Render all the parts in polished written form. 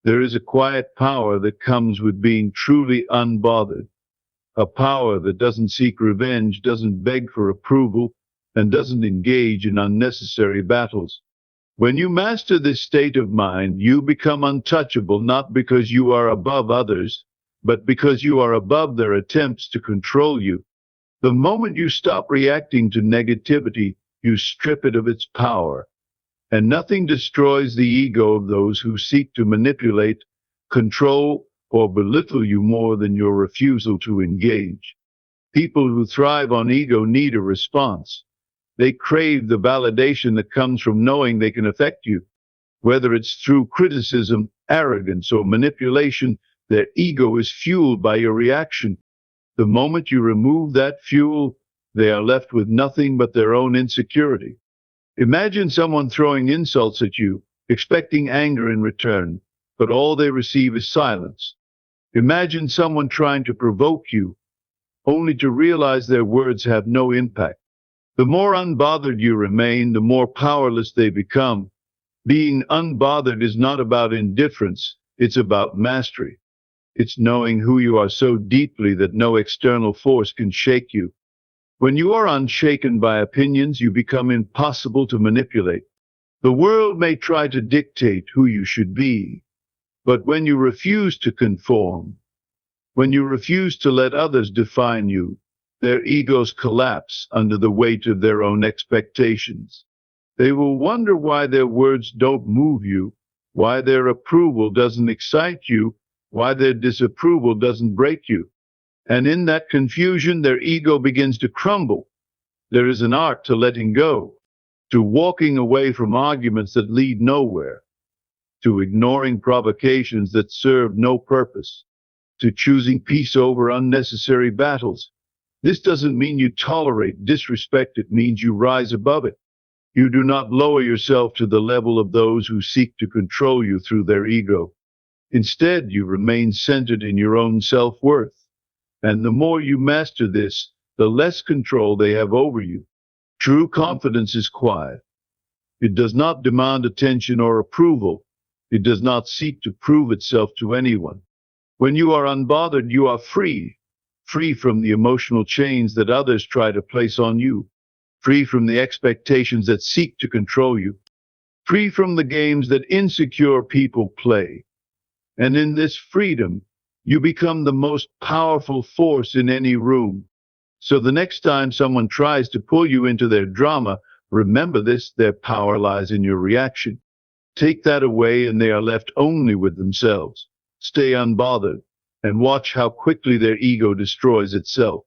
There is a quiet power that comes with being truly unbothered, a power that doesn't seek revenge, doesn't beg for approval, and doesn't engage in unnecessary battles. When you master this state of mind, you become untouchable not because you are above others, but because you are above their attempts to control you. The moment you stop reacting to negativity, you strip it of its power. And nothing destroys the ego of those who seek to manipulate, control, or belittle you more than your refusal to engage. People who thrive on ego need a response. They crave the validation that comes from knowing they can affect you. Whether it's through criticism, arrogance, or manipulation, their ego is fueled by your reaction. The moment you remove that fuel, they are left with nothing but their own insecurity. Imagine someone throwing insults at you, expecting anger in return, but all they receive is silence. Imagine someone trying to provoke you, only to realize their words have no impact. The more unbothered you remain, the more powerless they become. Being unbothered is not about indifference, it's about mastery. It's knowing who you are so deeply that no external force can shake you. When you are unshaken by opinions, you become impossible to manipulate. The world may try to dictate who you should be, but when you refuse to conform, when you refuse to let others define you, their egos collapse under the weight of their own expectations. They will wonder why their words don't move you, why their approval doesn't excite you, why their disapproval doesn't break you. And in that confusion, their ego begins to crumble. There is an art to letting go, to walking away from arguments that lead nowhere, to ignoring provocations that serve no purpose, to choosing peace over unnecessary battles. This doesn't mean you tolerate disrespect, it means you rise above it. You do not lower yourself to the level of those who seek to control you through their ego. Instead, you remain centered in your own self-worth. And the more you master this, the less control they have over you. True confidence is quiet. It does not demand attention or approval. It does not seek to prove itself to anyone. When you are unbothered, you are free, free from the emotional chains that others try to place on you, free from the expectations that seek to control you, free from the games that insecure people play. And in this freedom, you become the most powerful force in any room. So the next time someone tries to pull you into their drama, remember this: their power lies in your reaction. Take that away and they are left only with themselves. Stay unbothered and watch how quickly their ego destroys itself.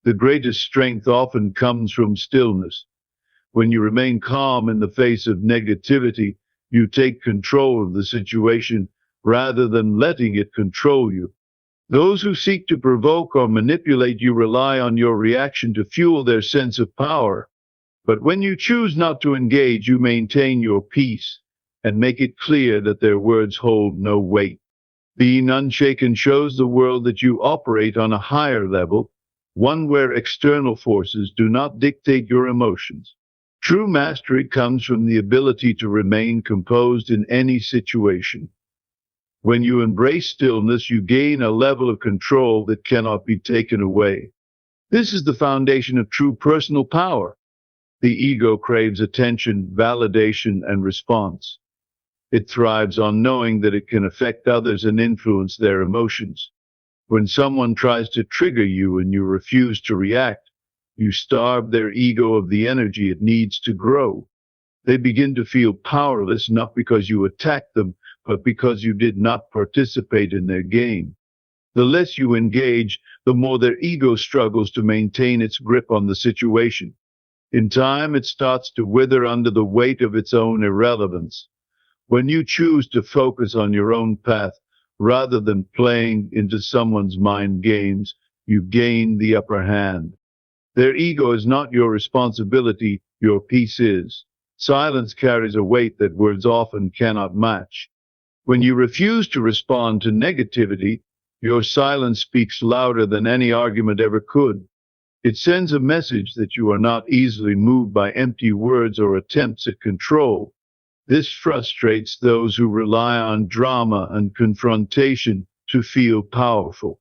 The greatest strength often comes from stillness. When you remain calm in the face of negativity, you take control of the situation rather than letting it control you. Those who seek to provoke or manipulate you rely on your reaction to fuel their sense of power. But when you choose not to engage, you maintain your peace and make it clear that their words hold no weight. Being unshaken shows the world that you operate on a higher level, one where external forces do not dictate your emotions. True mastery comes from the ability to remain composed in any situation. When you embrace stillness, you gain a level of control that cannot be taken away. This is the foundation of true personal power. The ego craves attention, validation, and response. It thrives on knowing that it can affect others and influence their emotions. When someone tries to trigger you and you refuse to react, you starve their ego of the energy it needs to grow. They begin to feel powerless, not because you attacked them, but because you did not participate in their game. The less you engage, the more their ego struggles to maintain its grip on the situation. In time, it starts to wither under the weight of its own irrelevance. When you choose to focus on your own path, rather than playing into someone's mind games, you gain the upper hand. Their ego is not your responsibility, your peace is. Silence carries a weight that words often cannot match. When you refuse to respond to negativity, your silence speaks louder than any argument ever could. It sends a message that you are not easily moved by empty words or attempts at control. This frustrates those who rely on drama and confrontation to feel powerful.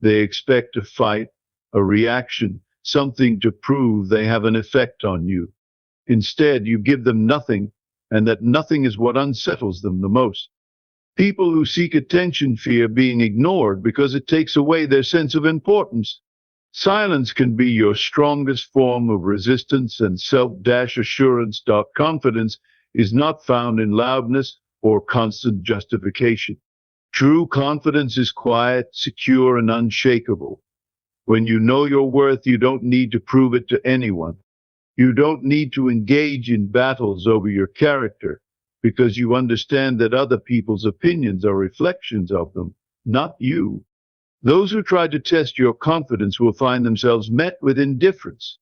They expect a fight, a reaction, something to prove they have an effect on you. Instead, you give them nothing, and that nothing is what unsettles them the most. People who seek attention fear being ignored because it takes away their sense of importance. Silence can be your strongest form of resistance and self-assurance. Confidence is not found in loudness or constant justification. True confidence is quiet, secure, and unshakable. When you know your worth, you don't need to prove it to anyone. You don't need to engage in battles over your character because you understand that other people's opinions are reflections of them, not you. Those who try to test your confidence will find themselves met with indifference.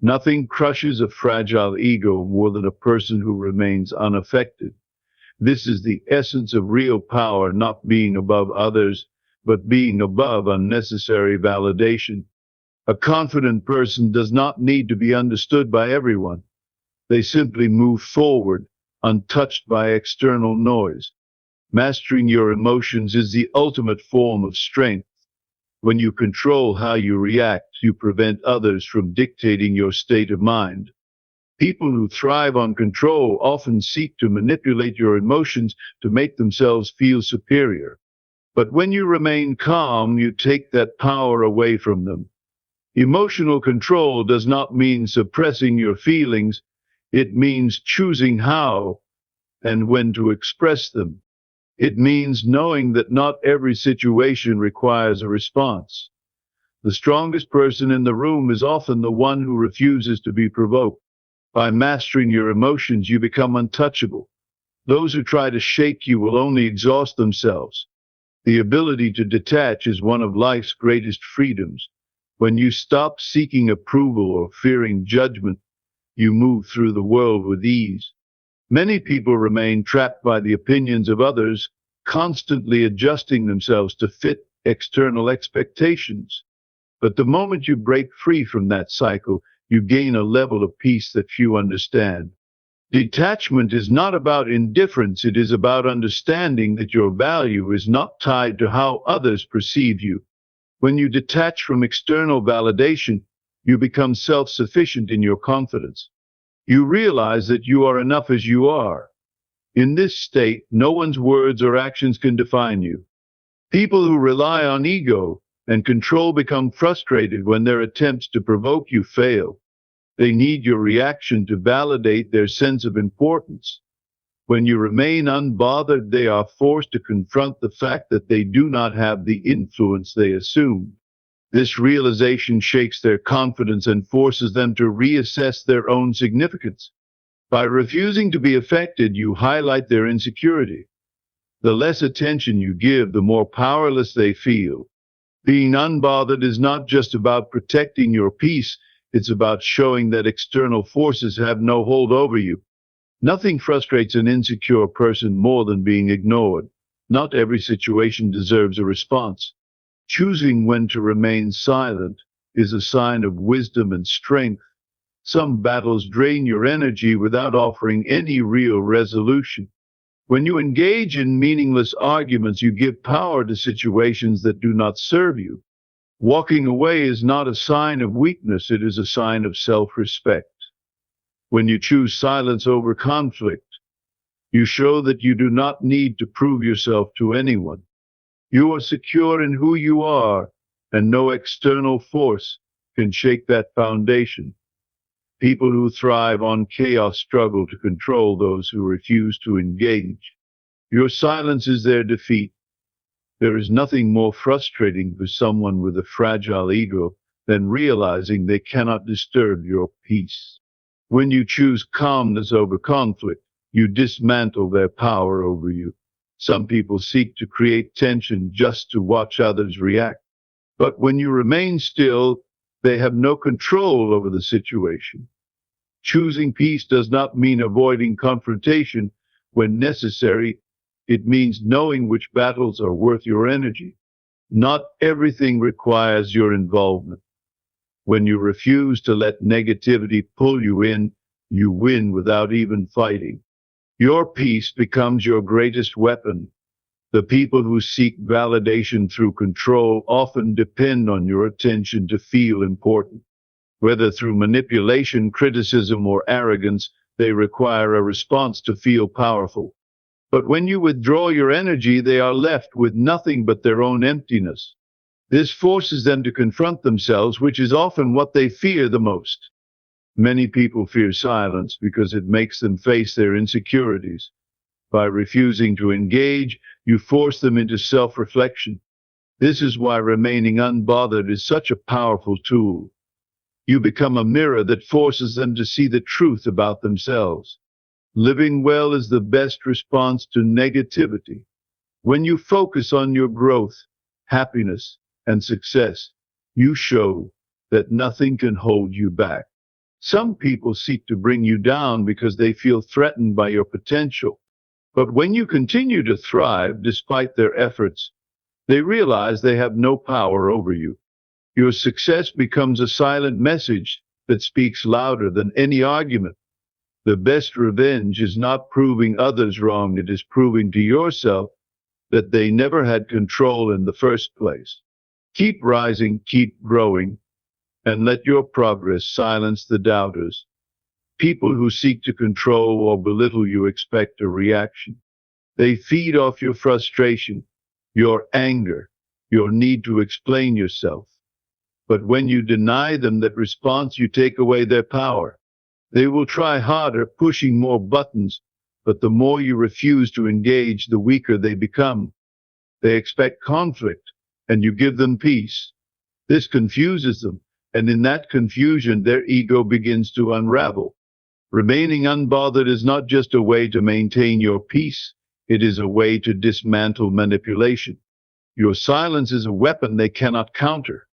Nothing crushes a fragile ego more than a person who remains unaffected. This is the essence of real power, not being above others, but being above unnecessary validation. A confident person does not need to be understood by everyone. They simply move forward, untouched by external noise. Mastering your emotions is the ultimate form of strength. When you control how you react, you prevent others from dictating your state of mind. People who thrive on control often seek to manipulate your emotions to make themselves feel superior. But when you remain calm, you take that power away from them. Emotional control does not mean suppressing your feelings. It means choosing how and when to express them. It means knowing that not every situation requires a response. The strongest person in the room is often the one who refuses to be provoked. By mastering your emotions, you become untouchable. Those who try to shake you will only exhaust themselves. The ability to detach is one of life's greatest freedoms. When you stop seeking approval or fearing judgment, you move through the world with ease. Many people remain trapped by the opinions of others, constantly adjusting themselves to fit external expectations. But the moment you break free from that cycle, you gain a level of peace that few understand. Detachment is not about indifference, it is about understanding that your value is not tied to how others perceive you. When you detach from external validation, you become self-sufficient in your confidence. You realize that you are enough as you are. In this state, no one's words or actions can define you. People who rely on ego and control become frustrated when their attempts to provoke you fail. They need your reaction to validate their sense of importance. When you remain unbothered, they are forced to confront the fact that they do not have the influence they assumed. This realization shakes their confidence and forces them to reassess their own significance. By refusing to be affected, you highlight their insecurity. The less attention you give, the more powerless they feel. Being unbothered is not just about protecting your peace, it's about showing that external forces have no hold over you. Nothing frustrates an insecure person more than being ignored. Not every situation deserves a response. Choosing when to remain silent is a sign of wisdom and strength. Some battles drain your energy without offering any real resolution. When you engage in meaningless arguments, you give power to situations that do not serve you. Walking away is not a sign of weakness, it is a sign of self-respect. When you choose silence over conflict, you show that you do not need to prove yourself to anyone. You are secure in who you are, and no external force can shake that foundation. People who thrive on chaos struggle to control those who refuse to engage. Your silence is their defeat. There is nothing more frustrating for someone with a fragile ego than realizing they cannot disturb your peace. When you choose calmness over conflict, you dismantle their power over you. Some people seek to create tension just to watch others react. But when you remain still, they have no control over the situation. Choosing peace does not mean avoiding confrontation when necessary. It means knowing which battles are worth your energy. Not everything requires your involvement. When you refuse to let negativity pull you in, you win without even fighting. Your peace becomes your greatest weapon. The people who seek validation through control often depend on your attention to feel important. Whether through manipulation, criticism, or arrogance, they require a response to feel powerful. But when you withdraw your energy, they are left with nothing but their own emptiness. This forces them to confront themselves, which is often what they fear the most. Many people fear silence because it makes them face their insecurities. By refusing to engage, you force them into self-reflection. This is why remaining unbothered is such a powerful tool. You become a mirror that forces them to see the truth about themselves. Living well is the best response to negativity. When you focus on your growth, happiness, and success, you show that nothing can hold you back. Some people seek to bring you down because they feel threatened by your potential. But when you continue to thrive despite their efforts, they realize they have no power over you. Your success becomes a silent message that speaks louder than any argument. The best revenge is not proving others wrong, it is proving to yourself that they never had control in the first place. Keep rising, keep growing, and let your progress silence the doubters. People who seek to control or belittle you expect a reaction. They feed off your frustration, your anger, your need to explain yourself. But when you deny them that response, you take away their power. They will try harder, pushing more buttons, but the more you refuse to engage, the weaker they become. They expect conflict, and you give them peace. This confuses them, and in that confusion, their ego begins to unravel. Remaining unbothered is not just a way to maintain your peace, it is a way to dismantle manipulation. Your silence is a weapon they cannot counter.